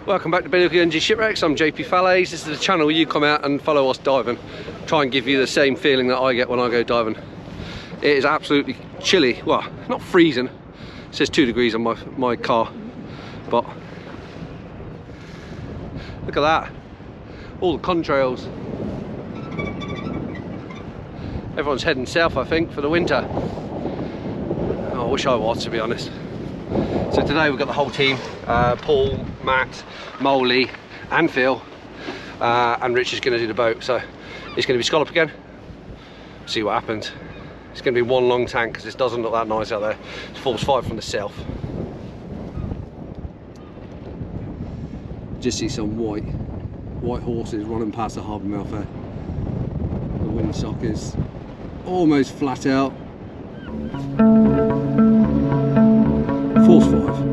Welcome back to Bailiwick of Guernsey Shipwrecks. I'm JP Falaise. This is the channel where you come out and follow us diving. Try and give you the same feeling that I get when I go diving. It is absolutely chilly. Well, not freezing. It says 2 degrees on my car. But look at that. All the contrails. Everyone's heading south, I think, for the winter. Oh, I wish I was, to be honest. So today we've got the whole team, Paul, Matt, Molly and Phil, and Rich is going to do the boat. So it's going to be scallop again. See what happens. It's going to be one long tank because this doesn't look that nice out there. It's force 5 from the south. Just see some white horses running past the harbour mouth there. The windsock is almost flat out. Force 5.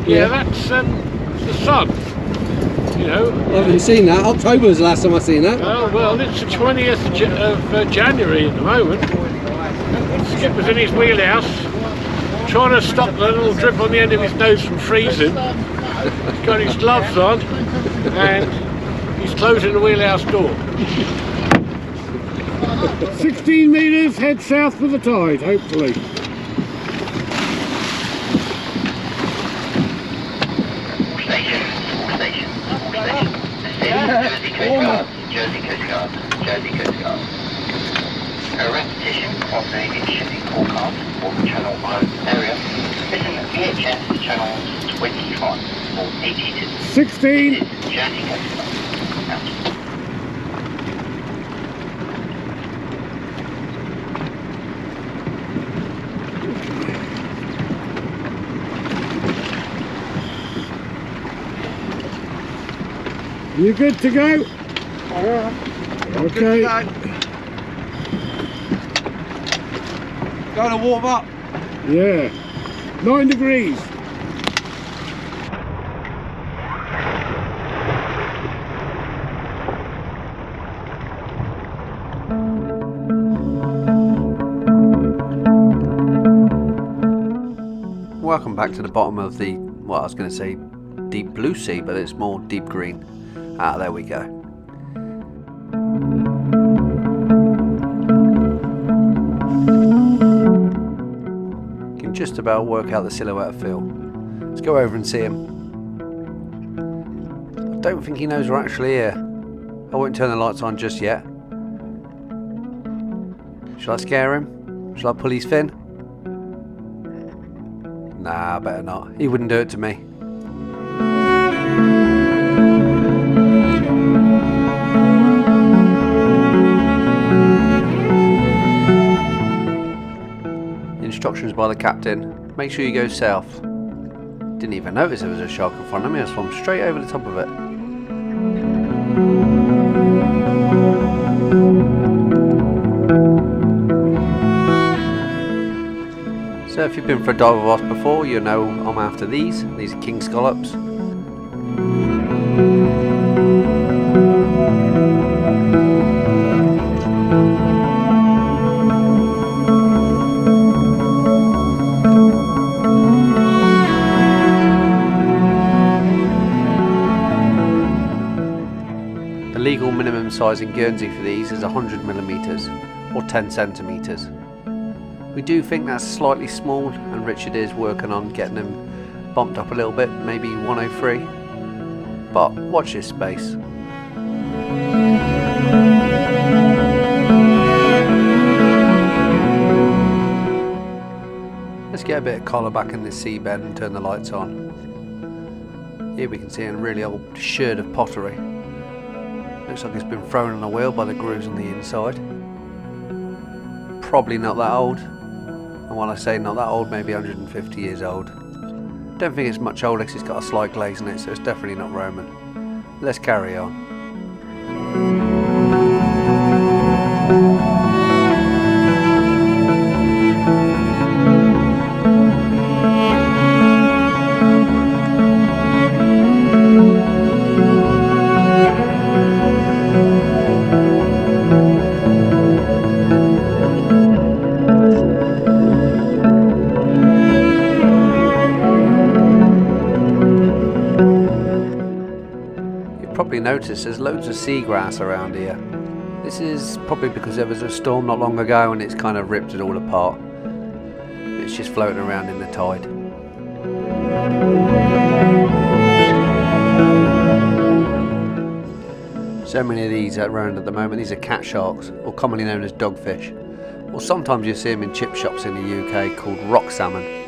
Yeah, that's the sun, you know. I haven't seen that. October was the last time I seen that. Oh, well, it's the 20th of January at the moment. Skipper's in his wheelhouse, trying to stop the little drip on the end of his nose from freezing. He's got his gloves on, and he's closing the wheelhouse door. 16 metres, head south for the tide, hopefully. Jersey Coast Guard. A repetition of the shipping forecast for the Channel Islands area. Listen VHS channels 25 or 82. 16. This is Jersey Coast Guard. You good to go? Okay. Going to warm up. Yeah. 9 degrees. Welcome back to the bottom of the, well, I was going to say deep blue sea, but it's more deep green. Ah, there we go. Can just about work out the silhouette of Phil. Let's go over and see him. I don't think he knows we're actually here. I won't turn the lights on just yet. Shall I scare him? Shall I pull his fin? Nah, better not. He wouldn't do it to me. Instructions by the captain, make sure you go south. Didn't even notice there was a shark in front of me, I swam straight over the top of it. So if you've been for a dive with us before, you know I'm after these are king scallops. The legal minimum size in Guernsey for these is 100mm or 10 centimetres. We do think that's slightly small, and Richard is working on getting them bumped up a little bit, maybe 103. But watch this space. Let's get a bit of colour back in this seabed and turn the lights on. Here we can see a really old sherd of pottery. Looks like it's been thrown on a wheel by the grooves on the inside. Probably not that old. And when I say not that old, maybe 150 years old. Don't think it's much older because it's got a slight glaze in it, so it's definitely not Roman. Let's carry on. Notice there's loads of seagrass around here. This is probably because there was a storm not long ago and it's kind of ripped it all apart. It's just floating around in the tide. So many of these around at the moment. These are cat sharks, or commonly known as dogfish, or sometimes you see them in chip shops in the UK called rock salmon.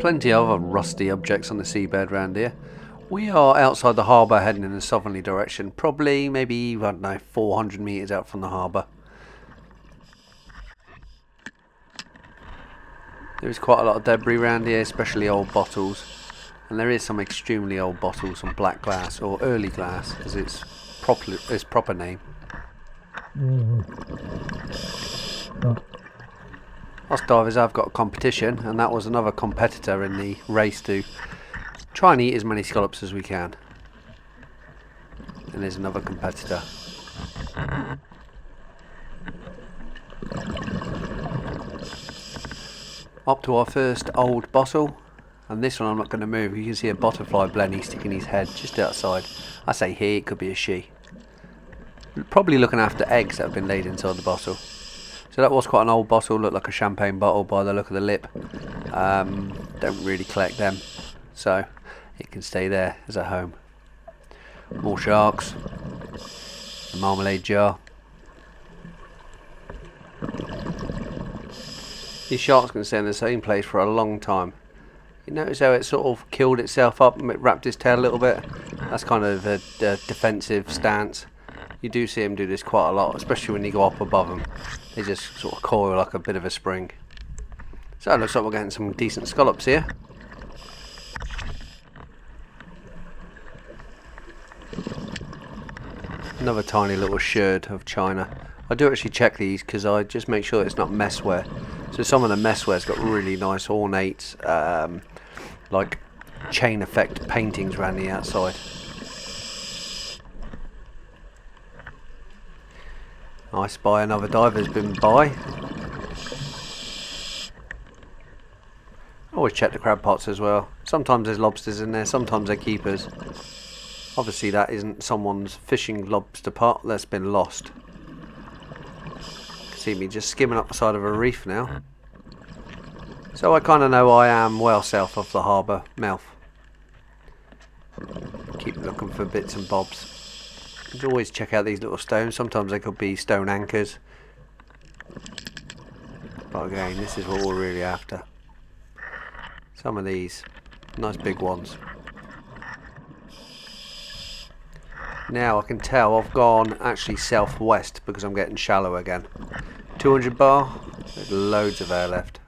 Plenty of other rusty objects on the seabed around here. We are outside the harbour heading in a southerly direction, probably maybe, I don't know, 400 metres out from the harbour. There is quite a lot of debris around here, especially old bottles, and there is some extremely old bottles, some black glass, or early glass as its proper name. Us divers have got a competition, and that was another competitor in the race to try and eat as many scallops as we can. And there's another competitor. Up to our first old bottle, and this one I'm not going to move. You can see a butterfly blenny sticking his head just outside. I say he, it could be a she. Probably looking after eggs that have been laid inside the bottle. So that was quite an old bottle, looked like a champagne bottle by the look of the lip. Don't really collect them, so it can stay there as a home. More sharks, a marmalade jar. These sharks can stay in the same place for a long time. You notice how it sort of killed itself up and it wrapped its tail a little bit? That's kind of a defensive stance. You do see them do this quite a lot, especially when you go up above them. They just sort of coil like a bit of a spring. So it looks like we're getting some decent scallops here. Another tiny little sherd of china. I do actually check these because I just make sure it's not messware. So some of the messware's got really nice ornate, like chain effect paintings around the outside. I spy another diver's been by. Always check the crab pots as well. Sometimes there's lobsters in there, sometimes they're keepers. Obviously that isn't someone's fishing lobster pot that's been lost. You can see me just skimming up the side of a reef now. So I kind of know I am well south of the harbour mouth. Keep looking for bits and bobs. You can always check out these little stones. Sometimes they could be stone anchors. But again, this is what we're really after. Some of these, nice big ones. Now I can tell I've gone actually southwest because I'm getting shallow again. 200 bar, there's loads of air left.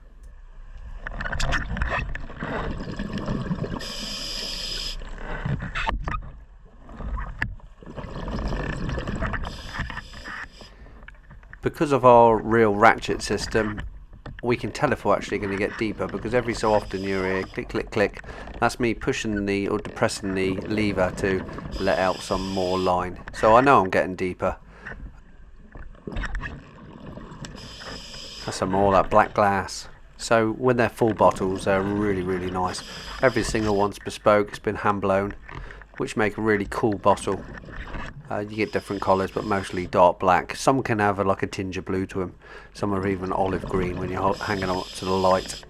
Because of our real ratchet system, we can tell if we're actually going to get deeper, because every so often you're here, click, click, click. That's me pushing the, or depressing the lever to let out some more line. So I know I'm getting deeper. That's some more of that black glass. So when they're full bottles, they're really nice. Every single one's bespoke. It's been hand blown, which make a really cool bottle. You get different colours, but mostly dark black. Some can have like a tinge of blue to them. Some are even olive green when you're hanging on to the light.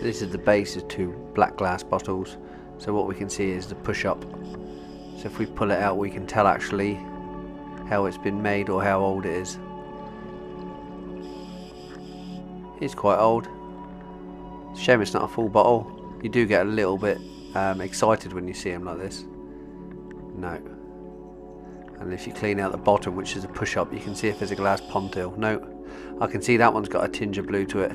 This is the base of 2 black glass bottles, so what we can see is the push up. So if we pull it out, we can tell actually how it's been made or how old it is. It's quite old. Shame it's not a full bottle. You do get a little bit excited when you see them like this. No. And if you clean out the bottom, which is a push up, you can see if there's a glass pontil. No, I can see that one's got a tinge of blue to it.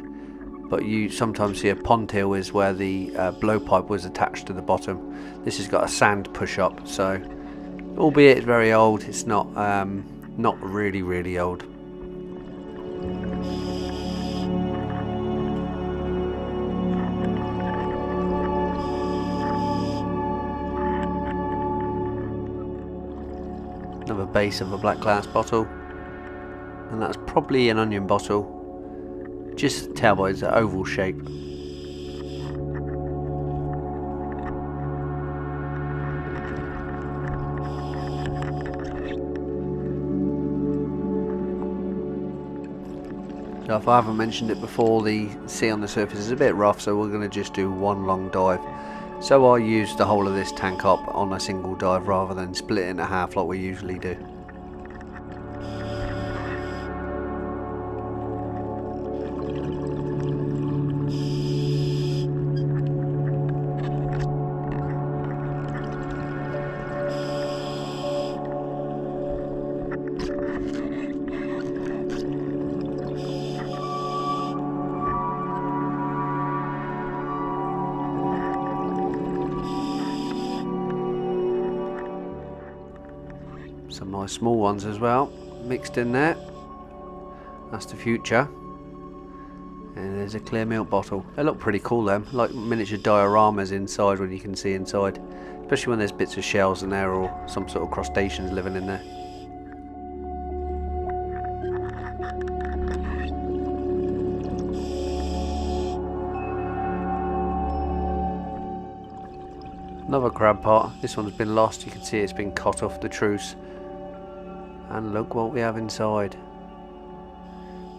But you sometimes see a pontil is where the blowpipe was attached to the bottom. This has got a sand push up, so albeit it's very old, it's not really old. Another base of a black glass bottle, and that's probably an onion bottle. Just tell by its oval shape. Now, if I haven't mentioned it before, the sea on the surface is a bit rough, so we're going to just do one long dive. So I use the whole of this tank up on a single dive rather than split it in half like we usually do. Some nice small ones as well mixed in there. That's the future. And there's a clear milk bottle. They look pretty cool, them, like miniature dioramas inside when you can see inside, especially when there's bits of shells in there or some sort of crustaceans living in there. Another crab pot. This one's been lost. You can see it's been cut off the truce. And look what we have inside.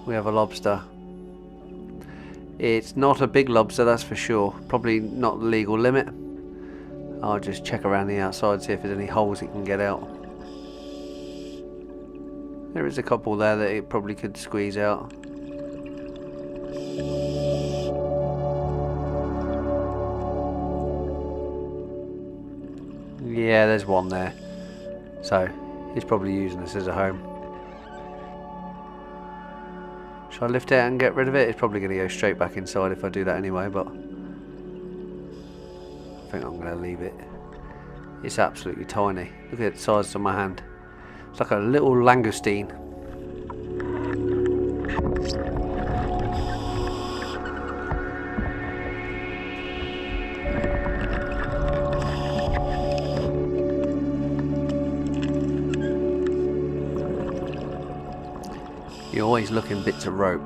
We have a lobster. It's not a big lobster, that's for sure. Probably not the legal limit. I'll just check around the outside, see if there's any holes it can get out. There is a couple there that it probably could squeeze out. Yeah, there's one there. So he's probably using this as a home. Should I lift it out and get rid of it? It's probably going to go straight back inside if I do that anyway, but I think I'm going to leave it. It's absolutely tiny. Look at the size of my hand. It's like a little langoustine. You're always looking bits of rope.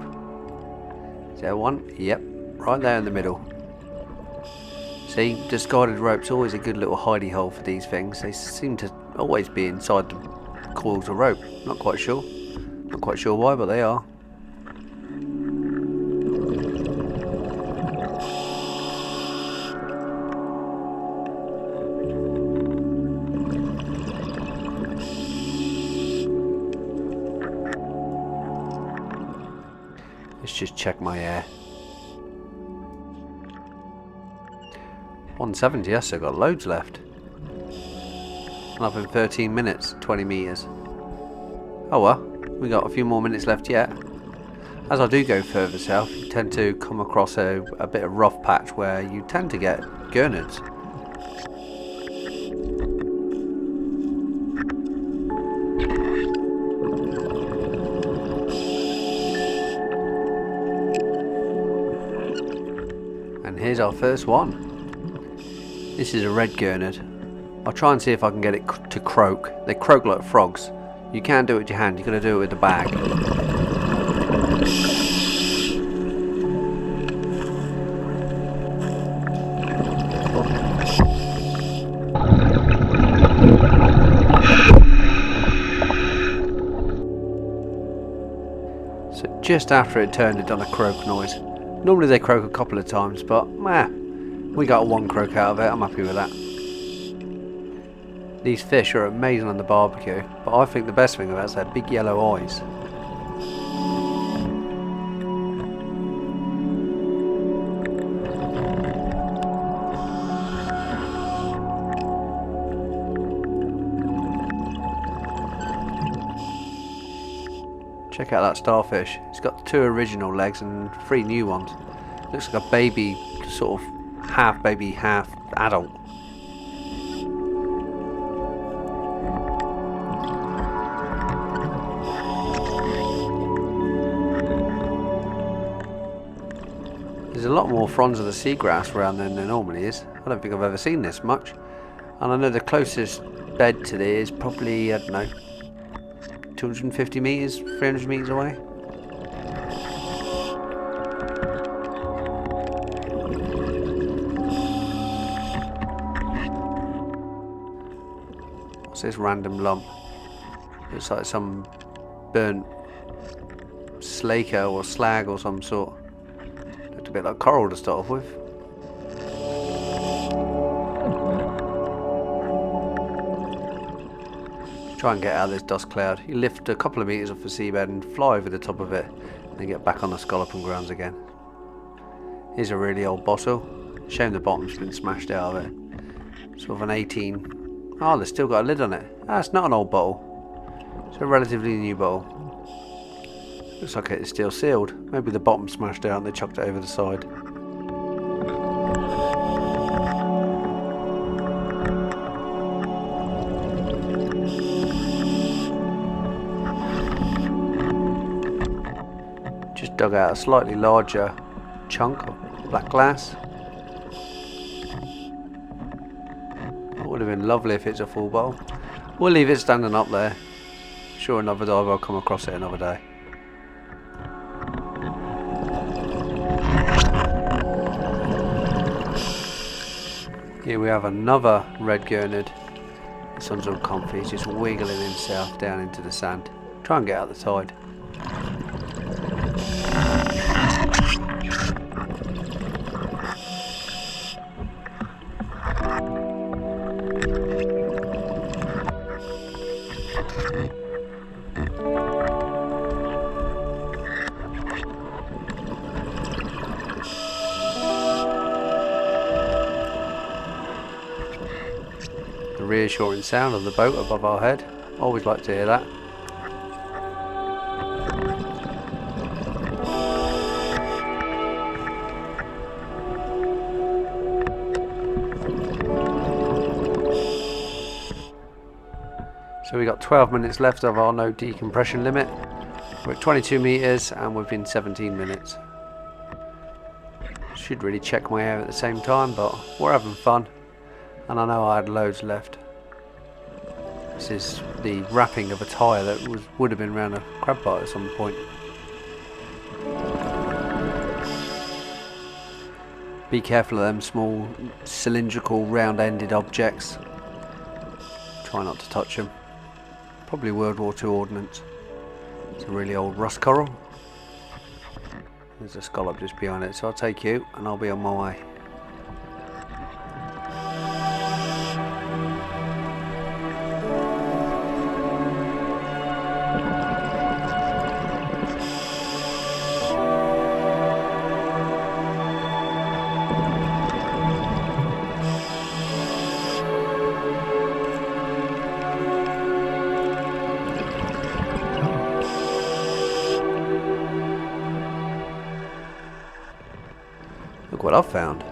Is there one? Yep, right there in the middle. See, discarded rope's always a good little hidey hole for these things. They seem to always be inside the coils of rope. Not quite sure. Not quite sure why, but they are. Let's just check my air. 170, yes, I've got loads left. And I've been 13 minutes, 20 metres. Oh well, we got a few more minutes left yet. As I do go further south, you tend to come across a bit of rough patch where you tend to get Gurnards. And here's our first one. This is a red Gurnard. I'll try and see if I can get it to croak. They croak like frogs. You can't do it with your hand, you've got to do it with the bag. So just after it turned, it done a croak noise. Normally they croak a couple of times, but we got one croak out of it. I'm happy with that. These fish are amazing on the barbecue, but I think the best thing about it is their big yellow eyes. Check out that starfish. It's got 2 original legs and 3 new ones. Looks like a baby, sort of half baby, half adult. There's a lot more fronds of the seagrass around than there normally is. I don't think I've ever seen this much. And I know the closest bed to there is probably, I don't know, 250 metres, 300 metres away. What's this random lump? Looks like some burnt slaker or slag or some sort. Looked a bit like coral to start off with. Try and get out of this dust cloud. You lift a couple of metres off the seabed and fly over the top of it, and then get back on the scalloping grounds again. Here's a really old bottle. Shame the bottom's been smashed out of it. Sort of an 18. Oh, they've still got a lid on it. Ah, it's not an old bottle. It's a relatively new bottle. Looks like it's still sealed. Maybe the bottom smashed out and they chucked it over the side. Just dug out a slightly larger chunk of black glass. It would have been lovely if it's a full bowl. We'll leave it standing up there. Sure, another dive I'll come across it another day. Here we have another red Gurnard. This one's all comfy, he's just wiggling himself down into the sand. Try and get out the tide. The reassuring sound of the boat above our head. Always like to hear that. So we got 12 minutes left of our no decompression limit. We're at 22 metres and we've been 17 minutes. Should really check my air at the same time, but we're having fun. And I know I had loads left. This is the wrapping of a tyre that would have been around a crab bite at some point. Be careful of them small cylindrical round-ended objects. Try not to touch them. Probably World War II ordnance. It's a really old rust coral. There's a scallop just behind it, so I'll take you and I'll be on my way. look what I've found.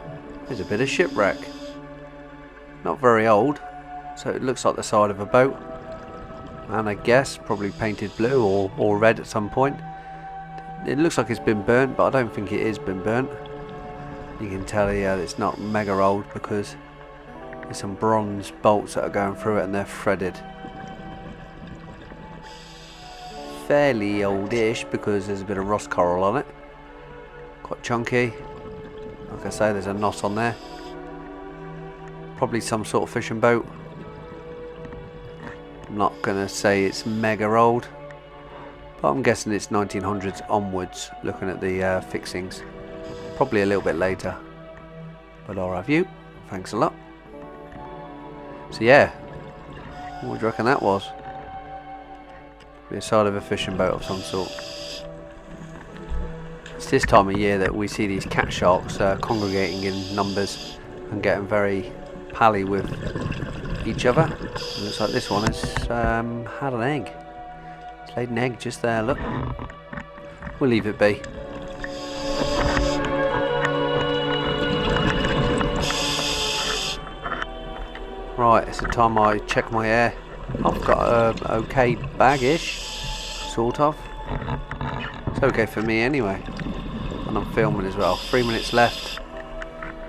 There's a bit of shipwreck. Not very old, so it looks like the side of a boat. And I guess probably painted blue or red at some point. It looks like it's been burnt, but I don't think it is been burnt. You can tell here that it's not mega old because there's some bronze bolts that are going through it and they're threaded. Fairly oldish because there's a bit of rust coral on it. Quite chunky. Like I say, there's a knot on there. Probably some sort of fishing boat. I'm not gonna say it's mega old, but I'm guessing it's 1900s onwards looking at the fixings. Probably a little bit later, but I'll have you. Thanks a lot. So yeah, what do you reckon that was? The side of a fishing boat of some sort. It's this time of year that we see these cat sharks congregating in numbers and getting very pally with each other. It looks like this one has had an egg. It's laid an egg just there, look. We'll leave it be. Right, it's the time I check my air. I've got a okay bag-ish, sort of. It's okay for me anyway. And I'm filming as well. 3 minutes left.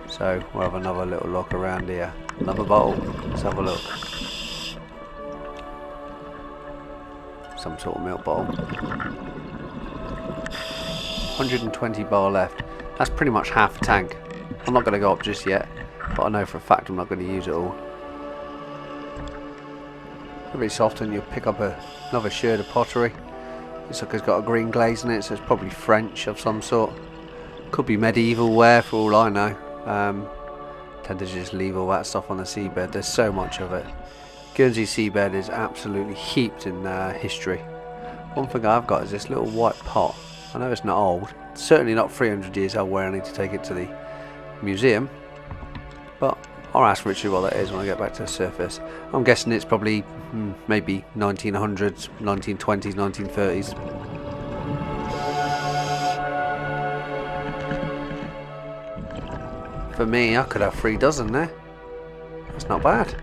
So we'll have another little look around here. Another bottle. Let's have a look. Some sort of milk bottle. 120 bar left. That's pretty much half a tank. I'm not going to go up just yet, but I know for a fact I'm not going to use it all. Every so often you'll pick up another sherd of pottery. Looks like it's got a green glaze in it, so it's probably French of some sort. Could be medieval ware for all I know. Tend to just leave all that stuff on the seabed. There's so much of it. Guernsey seabed is absolutely heaped in history. One thing I've got is this little white pot. I know it's not old. It's certainly not 300 years old where I need to take it to the museum. But I'll ask Richard what that is when I get back to the surface. I'm guessing it's probably maybe 1900s, 1920s, 1930s. For me, I could have 3 dozen there. That's not bad.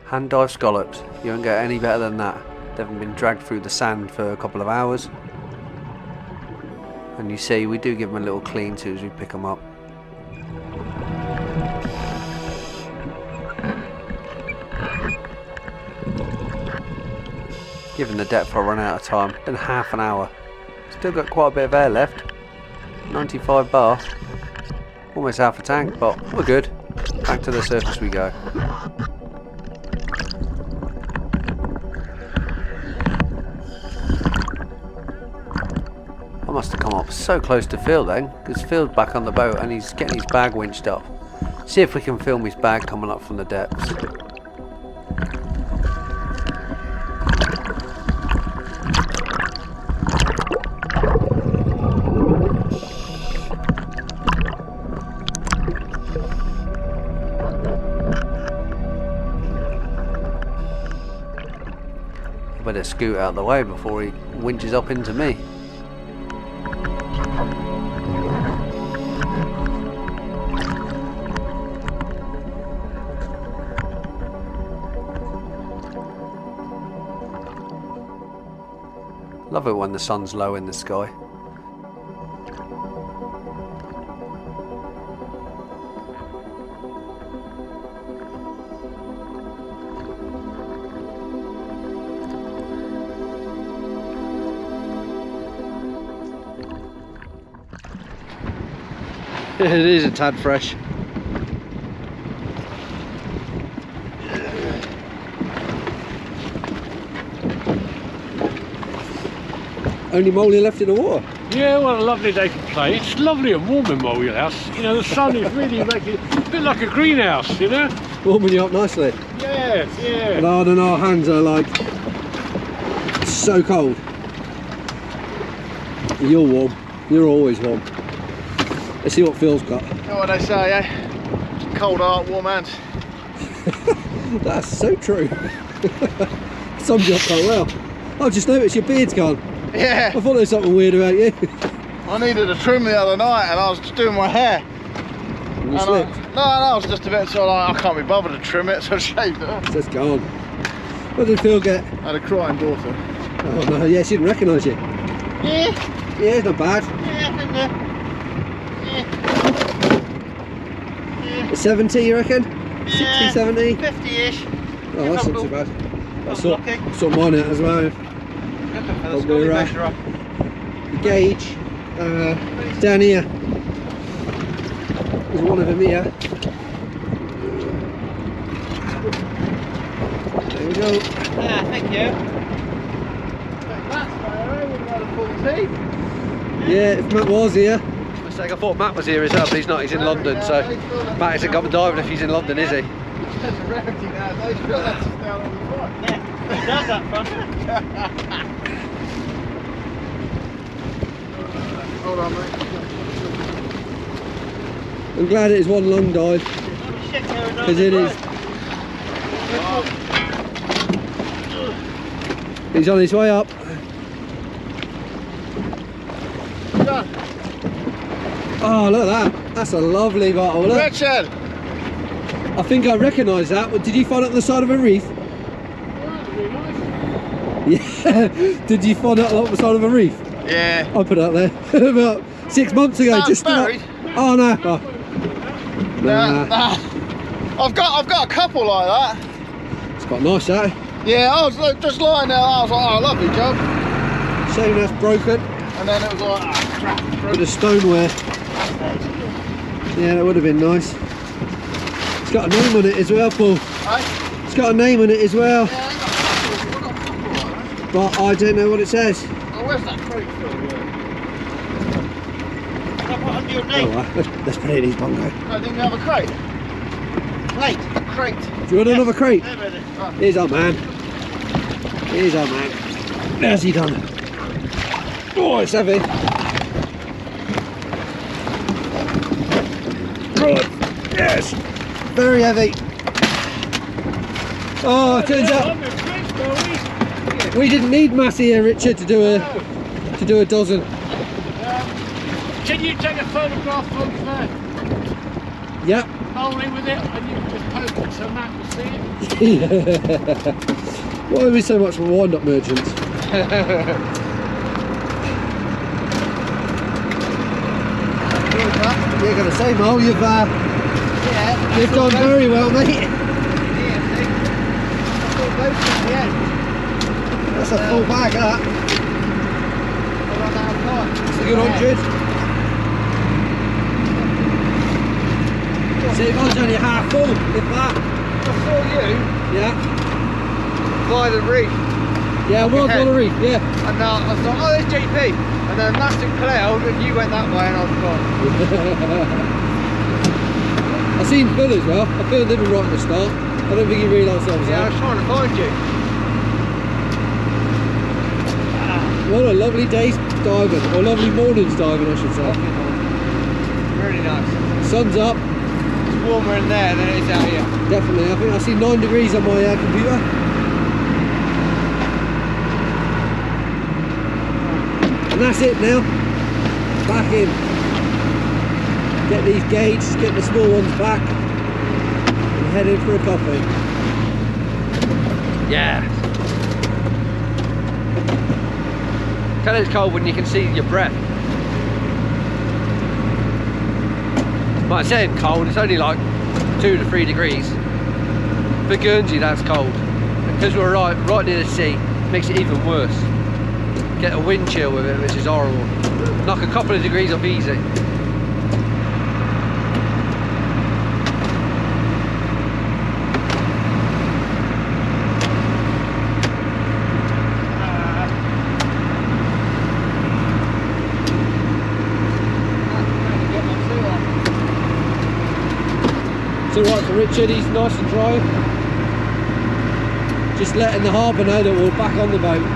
Hand dive scallops. You won't get any better than that. They haven't been dragged through the sand for a couple of hours. And you see, we do give them a little clean too as we pick them up. Given the depth I run out of time, then half an hour. Still got quite a bit of air left. 95 bar. Almost half a tank, but we're good. Back to the surface we go. I must have come up so close to Phil then, because Phil's back on the boat and he's getting his bag winched up. See if we can film his bag coming up from the depths. Better scoot out of the way before he winches up into me. Love it when the sun's low in the sky. It is a tad fresh. Only Moley left in the water? Yeah, what a lovely day to play. It's lovely and warm in Moley House. You know, the sun is really making it a bit like a greenhouse, you know? Warming you up nicely. Yeah, yeah. And our hands are like so cold. You're warm. You're always warm. Let's see what Phil's got. You know what they say, eh? Cold heart, warm hands. That's so true. Sums you up quite well. I've just noticed your beard's gone. Yeah. I thought there was something weird about you. I needed a trim the other night and I was just doing my hair. And you slipped? No, I was just a bit sort of like, I can't be bothered to trim it, so I shaved it off. So it's gone. What did Phil get? I had a crying daughter. Oh no, yeah, she didn't recognise you. Yeah. Yeah, it's not bad. Yeah. 70, you reckon? 60, 70? 50-ish. Oh, that's not too bad. I saw mine out as well. Probably right. The gauge down here. There's one of them here. There we go. Yeah, thank you. Yeah, if Matt was here. I thought Matt was here as well, but he's not, he's in London, so Matt isn't going diving if he's in London, is he? Yeah, he does that fun. Hold on, mate. I'm glad it is one long dive, because it is. He's on his way up. Oh, look at that. That's a lovely bottle. Look. Richard! I think I recognise that. Did you find it on the side of a reef? Yeah. Did you find it on the side of a reef? Yeah. I put it up there about 6 months ago. No, just buried. Oh no. Oh. Nah. I've got a couple like that. It's quite nice, that. Yeah, I was just lying there. I was like, oh, lovely job. Shame that's broken. And then it was like, ah, crap. Bit of stoneware. Yeah, that would have been nice. It's got a name on it as well, Paul. Hey? It's got a name on it as well. Yeah, I got a couple like that. But I don't know what it says. Oh, where's that crate still? Can I put under your Oh, name? well, let's put it in his bongo. No, didn't you have a crate? Crate. Do you want another crate? There it is. Right. Here's our man. Here's our man. How's he done? Oh, it's heavy. Right. Yes. Very heavy. Oh, it turns out we didn't need Massey here, Richard, to do a dozen. Can you take a photograph of Yep. Molly with it and you can just post it so Matt will see it? Why are we so much for wind-up merchants? You're going to say, Mo, you've done very well, mate. That's a full bag, that. That's a good 100. See, mine's only half full, if that. I saw you Yeah. by the reef. Yeah, well done, reef, yeah. And I was like, oh, there's JP. And then a massive cloud, and you went that way, and I was gone. I seen Phil as well. I filmed him right at the start. I don't think he realised I was Yeah, I there. was trying to find you. What a lovely day's diving, or lovely morning's diving, I should say. Really nice. Sun's up, It's warmer in there than it is out here. definitely. I think I see 9 degrees on my computer. And that's it now. Back in. Get these gauges, get the small ones back, and head in for a coffee. Yeah. Tell it's cold when you can see your breath. Like I said, cold, it's only like 2 to 3 degrees. For Guernsey, that's cold. And because we're right near the sea, it makes it even worse. Get a wind chill with it, which is horrible. Knock a couple of degrees off easy. It's alright for Richard, he's nice and dry. Just letting the harbour know that we're back on the boat.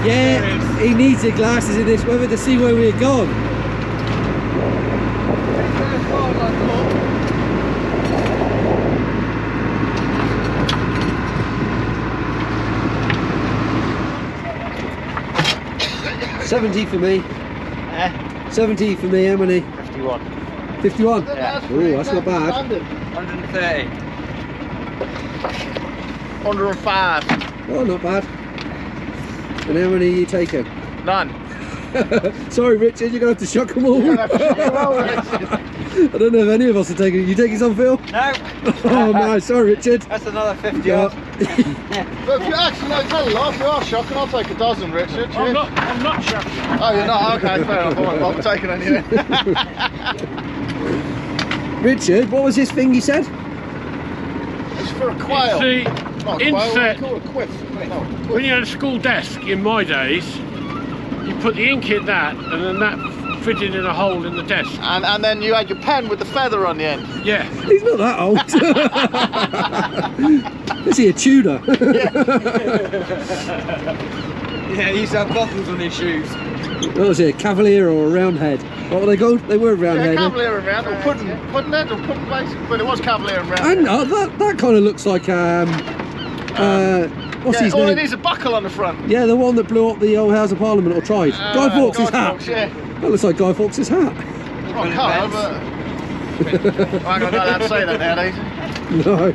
Yeah, he needs the glasses in this weather to see where we're gone. 70 for me. 70 for me, how many? 51. 51? Yeah. Oh, that's not bad. 130. 105. Oh, not bad. And how many are you taking? None. Sorry, Richard, you're going to have to shock them all. I don't know if any of us are taking it. You taking some, Phil? No. Oh, nice. Sorry, Richard. That's another 50 odd. But if you actually no, tell a lot, if you are shocking, I'll take a dozen, Richard. I'm not shocking. Oh, you're not? Okay, fair enough. I won't bother taking any then. Richard, what was this thing you said? It's for a quail. See, Not a quail, what do inset, you call it? A quiff. No. when you had a school desk in my days, you put the ink in that and then that fitted in a hole in the desk. And then you had your pen with the feather on the end. Yeah. He's not that old. Is he a Tudor? Yeah, he used to have buckles on his shoes. What was it, a Cavalier or a Roundhead? What were they called? They were Roundhead. Yeah, Cavalier and round, or pudding head, or pudding basic, but it was Cavalier and round. And that kind of looks like what's his all name? it needs is a buckle on the front. Yeah, the one that blew up the old House of Parliament, or tried. Guy Fawkes' hat. Fawkes, yeah. That looks like Guy Fawkes' hat. Oh, can't, but I'm not allowed to say that nowadays. No.